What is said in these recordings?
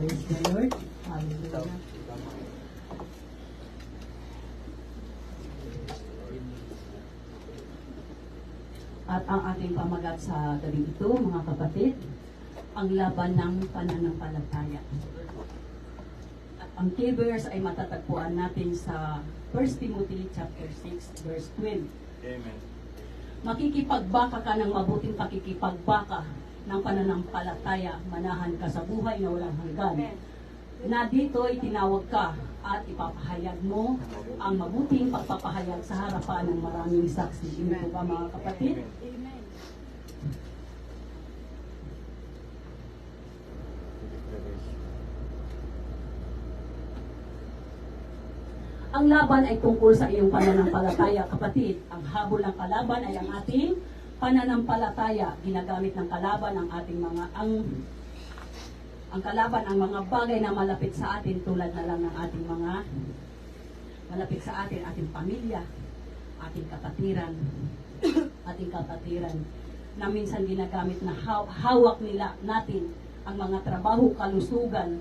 Praise the Lord. Hallelujah. At ang ating pamagat sa gabi ito, mga kapatid, ang laban ng pananampalataya. At ang key verse ay matatagpuan natin sa 1 Timothy chapter 6, verse 12. Amen. Makikipagbaka ka ng mabuting pakikipagbaka ng pananampalataya, manahan ka sa buhay na walang hanggan. Na dito'y tinawag ka at ipapahayag mo ang mabuting pagpapahayag sa harapan ng maraming saksi. Hindi po ba, mga kapatid? Amen. Ang laban ay tungkol sa iyong pananampalataya, kapatid. Ang habol ng kalaban ay ang ating pananampalataya. Ginagamit ng kalaban ang ating mga ang kalaban ang mga bagay na malapit sa atin, tulad na lang ng ating mga malapit sa atin, ating pamilya, ating kapatiran, na minsan ginagamit na hawak nila natin ang mga trabaho, kalusugan,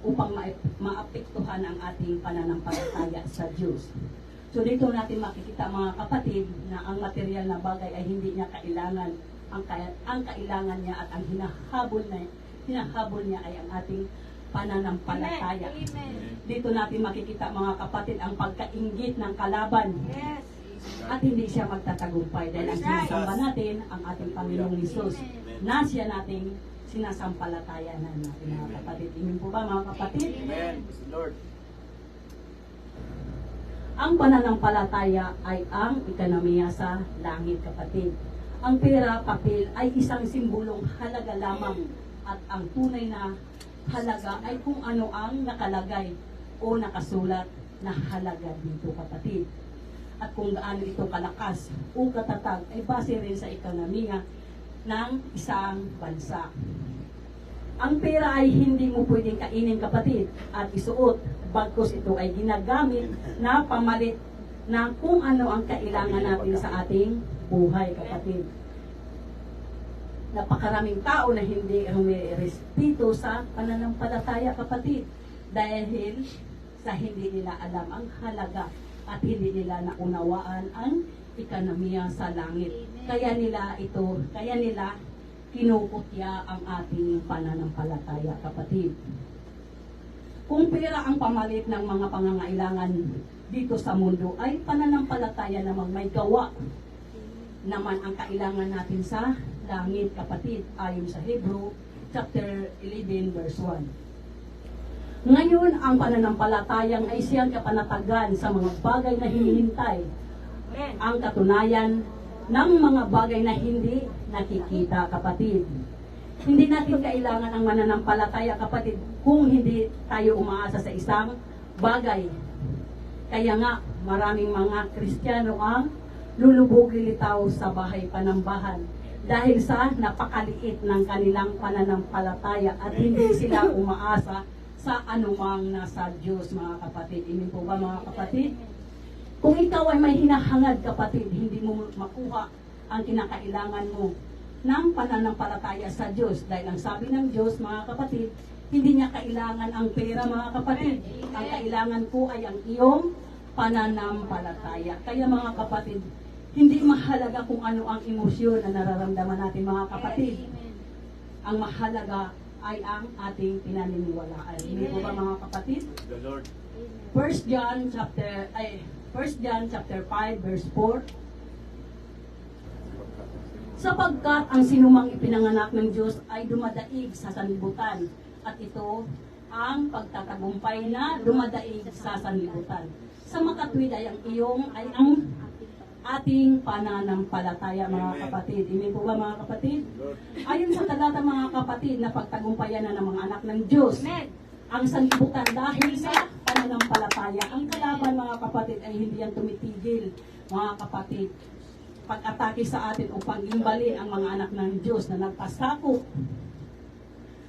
upang maapektuhan ang ating pananampalataya sa Diyos. So dito natin makikita, mga kapatid, na ang material na bagay ay hindi niya kailangan. Ang kailangan niya at ang hinahabol niya ay ang ating pananampalataya. Amen. Dito natin makikita, mga kapatid, ang pagkainggit ng kalaban. Yes. At hindi siya magtatagumpay dahil ang sinasamba natin ang ating Panginoong Hesus na siya nating sinasampalatayanan natin, mga kapatid. Amen po ba, mga kapatid? Amen. Praise the Lord. Ang pananampalataya ay ang ekonomiya sa langit, kapatid. Ang pera, papel ay isang simbolong halaga lamang, at ang tunay na halaga ay kung ano ang nakalagay o nakasulat na halaga dito, kapatid. At kung gaano ito kalakas o katatag ay base rin sa ekonomiya ng isang bansa. Ang pera ay hindi mo pwedeng kainin, kapatid, at isuot, bagkus ito ay ginagamit na pamalit na kung ano ang kailangan natin sa ating buhay, kapatid. Napakaraming tao na hindi humirespeto sa pananampalataya, kapatid, dahil sa hindi nila alam ang halaga at hindi nila naunawaan ang ekonomiya sa langit. Kaya nila kinukutya ang ating pananampalataya, kapatid. Kung pera ang pamalit ng mga pangangailangan dito sa mundo, ay pananampalataya namang may gawa naman ang kailangan natin sa langit, kapatid, ayon sa Hebrew chapter 11 verse 1. Ngayon, ang pananampalatayang ay siyang kapanatagan sa mga bagay na hinihintay, ang katunayan ng mga bagay na hindi nakikita, kapatid. Hindi natin kailangan ang mananampalataya, kapatid, kung hindi tayo umaasa sa isang bagay. Kaya nga, maraming mga Kristiyano ang lulubog-lilitaw sa bahay panambahan dahil sa napakaliit ng kanilang pananampalataya at hindi sila umaasa sa anumang nasa Diyos, mga kapatid. Amen po ba, mga kapatid? Kung ikaw ay may hinahangad, kapatid, hindi mo makuha ang kinakailangan mo ng pananampalataya sa Diyos. Dahil ang sabi ng Diyos, mga kapatid, hindi niya kailangan ang pera, mga kapatid. Ang kailangan ko ay ang iyong pananampalataya. Kaya, mga kapatid, hindi mahalaga kung ano ang emosyon na nararamdaman natin, mga kapatid. Ang mahalaga ay ang ating pinaniniwalaan. Hindi po ba, mga kapatid? The Lord. 1 John chapter 5 verse 4. Sapagkat ang sinumang ipinanganak ng Diyos ay dumadaig sa sanlibutan, at ito ang pagtatagumpay na dumadaig sa sanlibutan. Sa makatwid ay ang ating pananampalataya, mga kapatid. Amen po ba, mga kapatid? Ayon sa talata, mga kapatid, na pagtagumpayan na ng mga anak ng Diyos ang sanlibutan dahil sa pananampalataya. Ang kalaban, mga kapatid, ay hindi yan tumitigil, mga kapatid, pag-atake sa atin upang imbalin ang mga anak ng Diyos na nagpasakop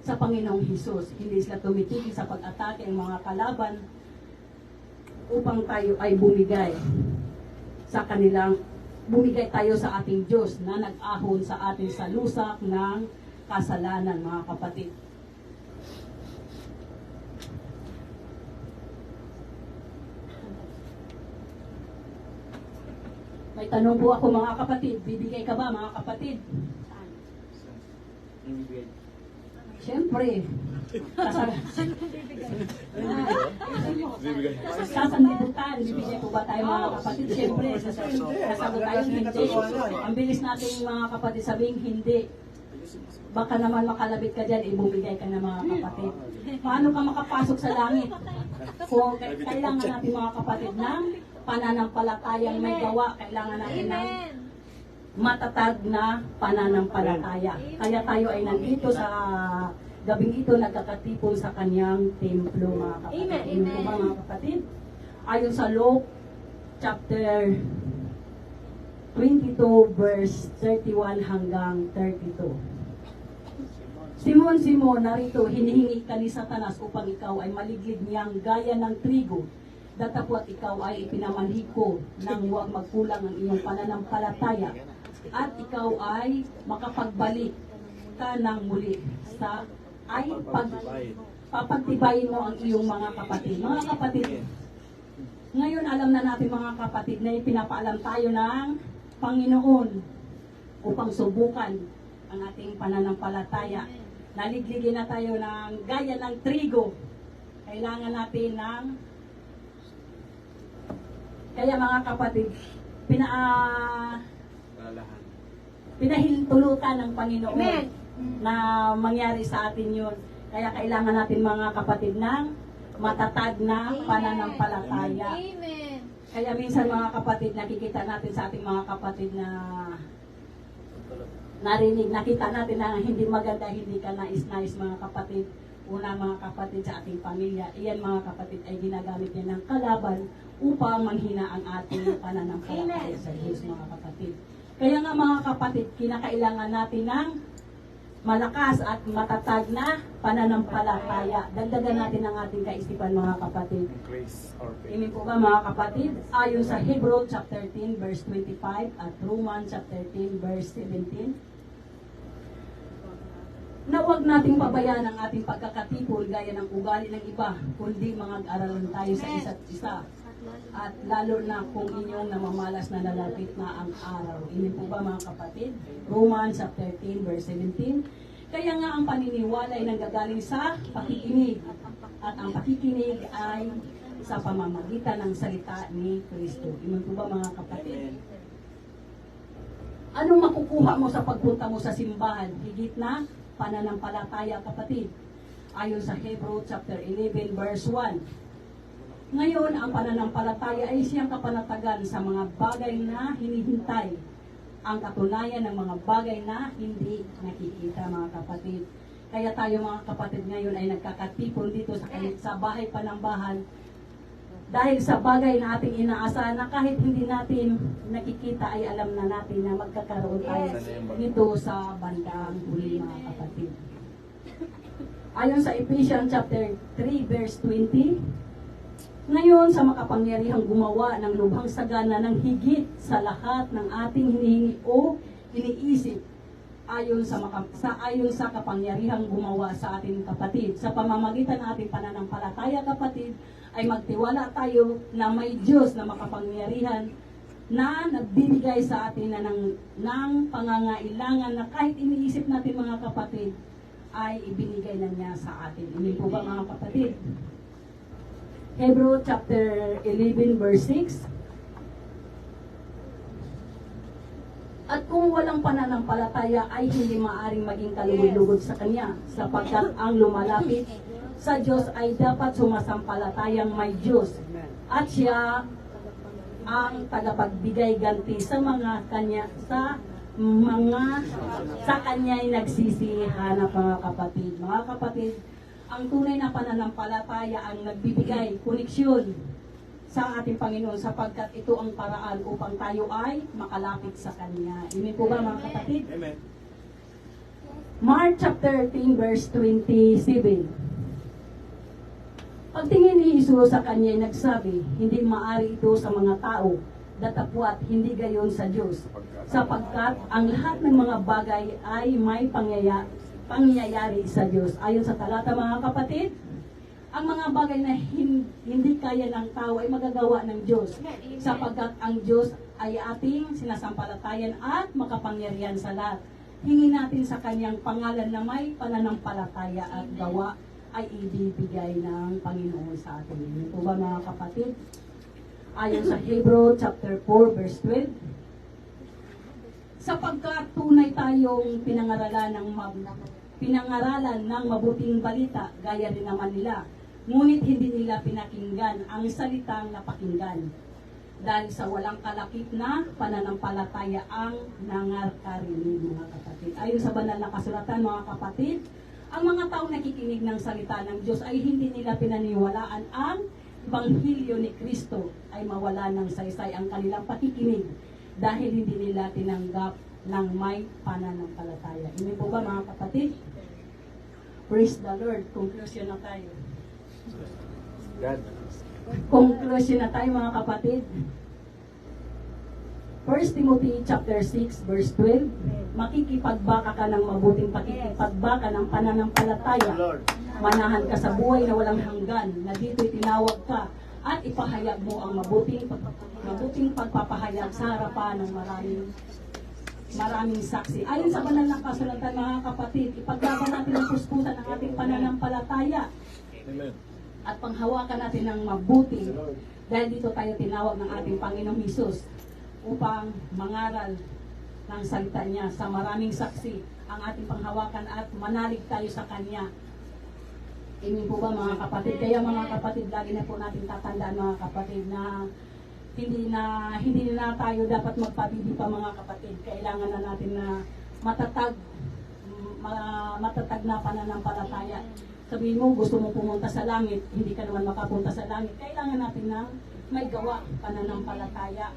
sa Panginoong Hesus. Hindi sila tumitigil sa pag-atake ang mga kalaban upang tayo ay bumigay tayo sa ating Diyos na nag-ahon sa atin sa lusak ng kasalanan, mga kapatid. May tanong po ako mga kapatid. Bibigay ka ba mga kapatid? Siyempre. Sasanlibutan. Bibigay po ba tayo mga kapatid? Siyempre. Sasagot tayo hindi. Ang bilis natin mga kapatid sabihin hindi. Baka naman makalabit ka dyan, ibumigay ka na mga kapatid. Paano ka makapasok sa langit? Kung kailangan natin mga kapatid ng pananampalatayang may gawa, kailangan natin ng matatag na pananampalataya. Kaya tayo ay nandito sa gabing ito, nagkakatipon sa kanyang templo mga kapatid. Amen. Mga kapatid, ayon sa Luke chapter 22 verse 31 hanggang 32. Simon, narito, hinihingi ka ni Satanas upang ikaw ay maliglig niyang gaya ng trigo. Datapwat ikaw ay ipinamanhi ko nang huwag magkulang ang iyong pananampalataya. At ikaw ay makapagbalik ka ng muli sa papagtibayin mo ang iyong mga kapatid. Mga kapatid, ngayon alam na natin mga kapatid na pinapaalam tayo ng Panginoon upang subukan ang ating pananampalataya. Naligligin na tayo ng gaya ng trigo. Kailangan natin ng... Kaya mga kapatid, pinahintulutan ng Panginoon na mangyari sa atin yun. Kaya kailangan natin mga kapatid ng matatag na pananampalataya. Amen. Kaya minsan mga kapatid, nakikita natin sa ating mga kapatid na nakita natin na hindi maganda, hindi ka nais-nais mga kapatid. Una mga kapatid sa ating pamilya, iyan mga kapatid ay ginagamit niya ng kalaban upang manghina ang ating pananampalataya sa Diyos mga kapatid. Kaya nga mga kapatid, kinakailangan natin ng malakas at matatag na pananampalataya. Dagdagan natin ang ating kaisipan mga kapatid. Amen po ba mga kapatid? Ayon sa Hebrew chapter 13 verse 25 at Romans chapter 13 verse 17, na huwag nating pabayaan ang ating pagkakatipon gaya ng ugali ng iba, kundi mag-aralan tayo sa isa't isa. At lalo na kung inyong namamalas na lalapit na ang araw. Amen po ba mga kapatid? Romans chapter 13 verse 17. Kaya nga ang paniniwala ay nanggagaling sa pakikinig. At ang pakikinig ay sa pamamagitan ng salita ni Kristo. Amen po ba mga kapatid? Anong makukuha mo sa pagpunta mo sa simbahan? Higit na pananampalataya kapatid. Ayon sa Hebrew chapter 11 verse 1. Ngayon, ang pananampalataya ay siyang kapanatagan sa mga bagay na hinihintay. Ang katunayan ng mga bagay na hindi nakikita mga kapatid. Kaya tayo mga kapatid ngayon ay nagkakatipon dito sa bahay panambahan dahil sa bagay na ating inaasahan na kahit hindi natin nakikita ay alam na natin na magkakaroon tayo nito sa bandang huli mga kapatid. Ayon sa Ephesians chapter 3 verse 20, ngayon sa makapangyarihang gumawa ng lubhang sagana ng higit sa lahat ng ating hinihingi o iniisip ayon sa kapangyarihang gumawa sa ating kapatid. Sa pamamagitan ng ating pananampalataya kapatid, ay magtiwala tayo na may Diyos na makapangyarihan na nagbibigay sa atin na ng pangangailangan na kahit iniisip natin mga kapatid, ay ibinigay na niya sa atin. Hindi po ba mga kapatid? Hebrew chapter 11 verse 6. At kung walang pananampalataya ay hindi maaring maging kalugod-lugod sa Kanya, sapagkat ang lumalapit sa Diyos ay dapat sumasampalatayang may Diyos. At Siya ang tagapagbigay ganti sa mga Kanya, sa Kanya ay nagsisihanap mga kapatid. Mga kapatid, ang tunay na pananampalataya ang nagbibigay koneksyon sa ating Panginoon sapagkat ito ang paraan upang tayo ay makalapit sa Kanya. Amen po ba mga kapatid? Amen. Mark chapter 13 verse 27. Pagtingin ni Jesus sa Kanya ay nagsabi, hindi maari ito sa mga tao, datapwat hindi gayon sa Diyos, sapagkat ang lahat ng mga bagay ay may pangyayari sa Diyos. Ayon sa talata mga kapatid, ang mga bagay na hindi kaya ng tao ay magagawa ng Diyos. Sapagkat ang Diyos ay ating sinasampalatayan at makapangyarihan sa lahat. Hingi natin sa kanyang pangalan na may pananampalataya at gawa ay ibibigay ng Panginoon sa atin. Ito po ba mga kapatid? Ayon sa Hebrew chapter 4 verse 12, sapagkat tunay tayong pinangaralan ng mabuting balita, gaya rin naman nila, ngunit hindi nila pinakinggan ang salitang napakinggan. Dahil sa walang kalakip na pananampalataya ang nangarkarinig, mga kapatid. Ayon sa banal na kasulatan, mga kapatid, ang mga taong nakikinig ng salita ng Diyos ay hindi nila pinaniwalaan ang Ebanghelyo ni Kristo, ay mawala ng saysay ang kanilang pakikinig dahil hindi nila tinanggap ng may pananampalataya. Hindi po ba mga kapatid? Praise the Lord. Conclusion na tayo. God. Conclusion na tayo mga kapatid. 1 Timothy chapter 6 verse 12, makikipagbaka ka ng mabuting pakikipagbaka ng pananampalataya. Manahan ka sa buhay na walang hanggan, na dito'y tinawag ka at ipahayag mo ang mabuting pagpapahayag sa harapan ng maraming saksi. Ayon sa banal na kasulatan, mga kapatid, ipaglaban natin ang puspusan ng ating pananampalataya. Amen. At panghawakan natin ng mabuti dahil dito tayo tinawag ng ating Panginoong Hesus upang mangaral ng salita niya sa maraming saksi ang ating panghawakan at manalig tayo sa Kanya. Amen po ba mga kapatid? Kaya mga kapatid, lagi na po natin tatandaan mga kapatid na hindi na tayo dapat magpabibi pa mga kapatid. Kailangan na natin na matatag na pananampalataya. Sabihin mo, gusto mo pumunta sa langit, hindi ka naman makapunta sa langit. Kailangan natin na may gawa, pananampalataya.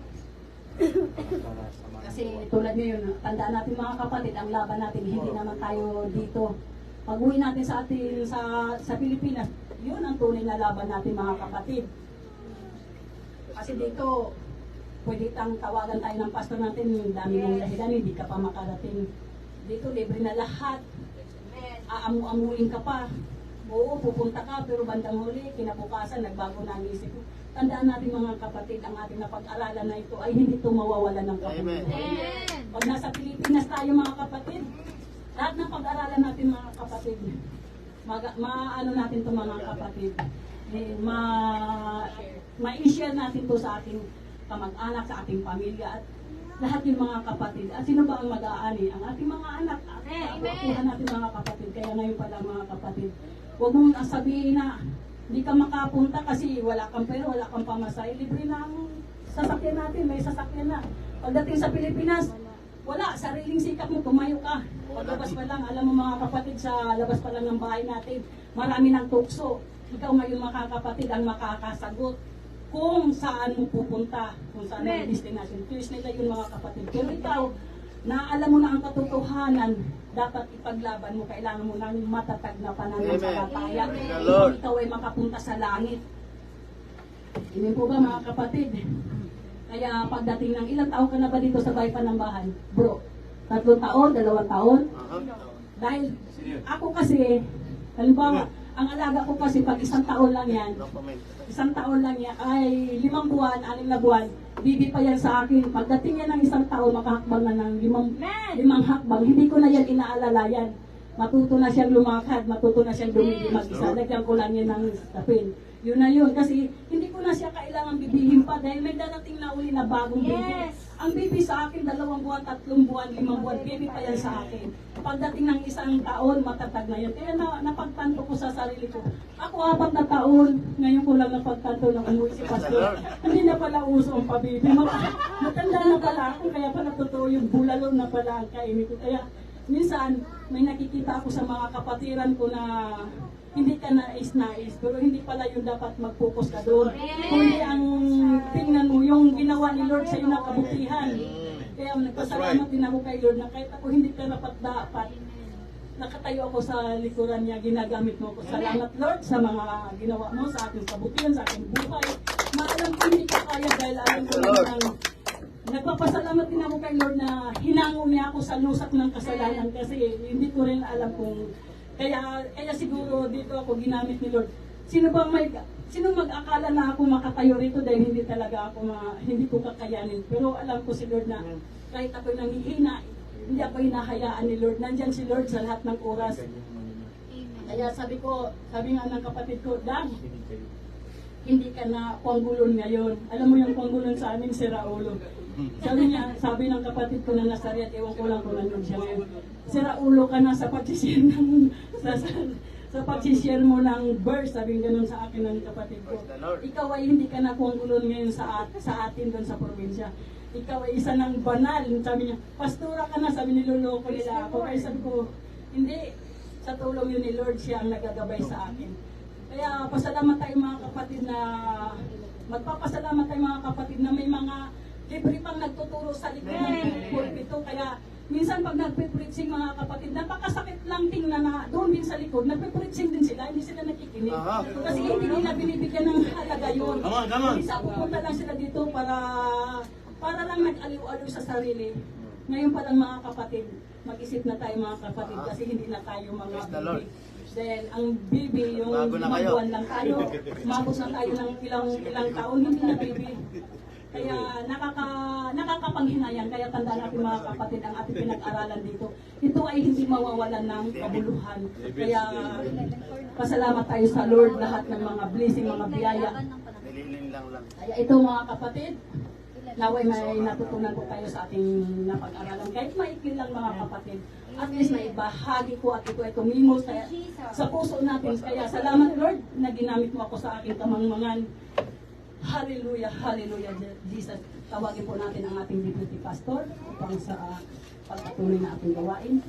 Kasi tulad ngayon, tandaan natin mga kapatid, ang laban natin, hindi naman tayo dito. Pag-uwi natin sa atin sa Pilipinas, yun ang tunay na laban natin mga kapatid. Kasi dito, pwede tang tawagan tayo ng pastor natin, dami ng dahilan, hindi ka pa makarating. Dito, libre na lahat. Aamu-amuin ka pa. Oo, pupunta ka, pero bandang huli, kinabukasan, nagbago na ang isip mo. Tandaan natin mga kapatid, ang ating napag-aralan na ito ay hindi ito mawawala ng kapatid. Pag nasa Pilipinas tayo mga kapatid, lahat ng pag-aralan natin mga kapatid, maano natin ito mga kapatid, ma-share natin ito sa ating kamag-anak, sa ating pamilya, at lahat yung mga kapatid. At sino ba ang mag-aani? Ang ating mga anak. Amen. Natin mga kapatid. Kaya ngayon pala mga kapatid, huwag mong sabihin na hindi ka makapunta kasi wala kang pera, wala kang pamasahe. Libre na ang sasakyan natin, may sasakyan na. Pagdating sa Pilipinas, wala, sariling sikap mo, tumayo ka. Paglabas pa lang, alam mo mga kapatid, sa labas pa lang ng bahay natin, marami ng tukso. Ikaw ngayon mga kapatid ang makakasagot kung saan mo pupunta, kung saan ang destination. Choice nila yun mga kapatid. Pero ikaw, na alam mo na ang katotohanan, dapat ipaglaban mo, kailangan mo ng matatag na pananampalataya. Kung ikaw ay makapunta sa langit. Amen po ba mga kapatid? Kaya pagdating ng ilang taon ka na ba dito sa Bahay Panambahan? Bro, 3 taon, 2 taon? Dahil ako kasi, halimbawa, ang alaga ko kasi pag 1 taon lang yan, 1 taon lang yan, ay 5 buwan, 6 na buwan, bibi pa yan sa akin. Pagdating yan ng 1 taon, makahakbang na ng 5 hakbang, hindi ko na yan inaalala yan. Matuto na siyang lumakad, matuto na siyang dumili mag-isa. Lagyan ko lang yan ng tapin. Yun na yun, kasi hindi ko na siya kailangan bibihin pa dahil may darating na uli na bagong baby. Ang baby sa akin, 2 buwan, 3 buwan, 5 buwan, baby pa yan sa akin. Pagdating ng 1 taon, matatag na yan. Kaya napagtanto ko sa sarili ko. Ako 4 na taon, ngayon ko lang napagtanto ng umuwi si Pastor. Hindi na pala uso ang pabibi. Matanda na pala ako, kaya pala totoo yung bulalo na pala ang kainin ko. Kaya minsan, may nakikita ako sa mga kapatiran ko na hindi ka nais-nais, pero hindi pala yung dapat mag-focus ka doon. Kundi ang tingnan mo, yung ginawa ni Lord sa iyo na kabutihan. Kaya nagpasalamat din ako kay Lord na kahit ako hindi ka dapat, nakatayo ako sa likuran niya, ginagamit mo ko. Salamat Lord sa mga ginawa mo sa aking kabutihan, sa aking buhay. Maalam ko hindi ka kaya dahil alam ko lang nagpapasalamat din ako kay Lord na hinango niya ako sa lusak ng kasalanan kasi hindi ko rin alam kung kaya siguro dito ako ginamit ni Lord Sino mag-akala na ako makatayo rito dahil hindi talaga ako hindi ko kakayanin. Pero alam ko si Lord na kahit ako'y nanghihina, hindi ako hinahayaan ni Lord. Nandyan si Lord sa lahat ng oras. Kaya sabi nga ng kapatid ko, Dad, hindi ka na kuanggulon ngayon. Alam mo yung kuanggulon sa amin, si Raulo. Sabi ng kapatid ko na nasa Riyadh, ewan ko lang kung nandun siya ngayon. Si Raulo ka na sa pagsishare sa pagsishare mo ng verse, sabi ganun sa akin ng kapatid ko. Ikaw ay hindi ka na kuanggulon ngayon sa atin doon sa probinsya. Ikaw ay isa ng banal. Sabi niya, pastora ka na, sabi niloloko nila ako. Kaya sabi ko, hindi, sa tulong yun ni Lord, siya ang nagagabay sa akin. Kaya pasalamat tayo mga kapatid na, magpapasalamat tayo mga kapatid na may mga libre pang nagtuturo sa likod ng pulpito. Kaya minsan pag nagpe-preaching mga kapatid, napakasakit lang tingnan na doon din sa likod, nagpe-preaching din sila, hindi sila nakikinig. Kasi hindi nila binibigyan ng halaga yun. Isa pupunta lang sila dito para lang nag-aliw-aliw sa sarili. Ngayon pa lang mga kapatid, mag-isip na tayo mga kapatid kasi hindi na tayo mga bibi. Then ang bibi, yung buwan lang tayo, umabot na tayo ng ilang taon, hindi na bibi. Kaya nakakapanghinayang, kaya tandaan natin mga kapatid ang ating pinag-aralan dito. Ito ay hindi mawawalan ng kabuluhan. Kaya pasalamat tayo sa Lord lahat ng mga blessing, mga biyaya. Kaya ito mga kapatid, naway may natutunan po tayo sa ating napag-aralan. Kahit maikli lang mga kapatid, at least may bahagi ko at ito ay tumimos sa puso natin. Kaya salamat Lord na ginamit mo ako sa aking kamangmangan. Hallelujah, hallelujah, Jesus. Tawagin po natin ang ating deputy pastor upang sa pagpatuloy na ating gawain.